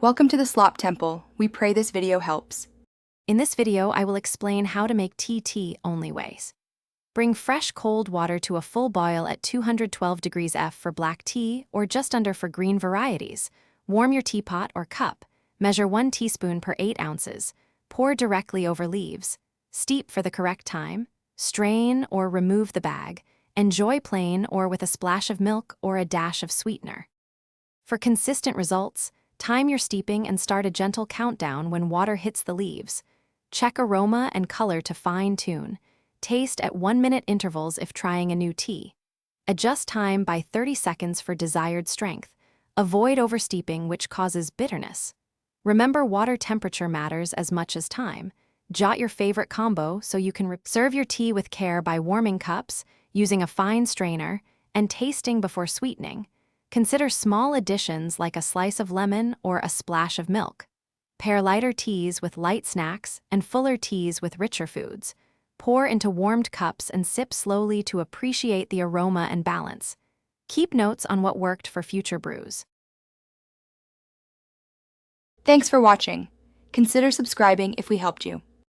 Welcome to the Slop Temple. We pray this video helps. In this video, I will explain how to make tea only ways. Bring fresh cold water to a full boil at 212 degrees F for black tea or just under for green varieties. Warm your teapot or cup. Measure 1 teaspoon per 8 ounces. Pour directly over leaves. Steep for the correct time. Strain or remove the bag. Enjoy plain or with a splash of milk or a dash of sweetener. For consistent results, time your steeping and start a gentle countdown when water hits the leaves. Check aroma and color to fine-tune. Taste at 1-minute intervals if trying a new tea. Adjust time by 30 seconds for desired strength. Avoid oversteeping, which causes bitterness. Remember, water temperature matters as much as time. Jot your favorite combo so you can serve your tea with care by warming cups, using a fine strainer, and tasting before sweetening. Consider small additions like a slice of lemon or a splash of milk. Pair lighter teas with light snacks and fuller teas with richer foods. Pour into warmed cups and sip slowly to appreciate the aroma and balance. Keep notes on what worked for future brews. Thanks for watching. Consider subscribing if we helped you.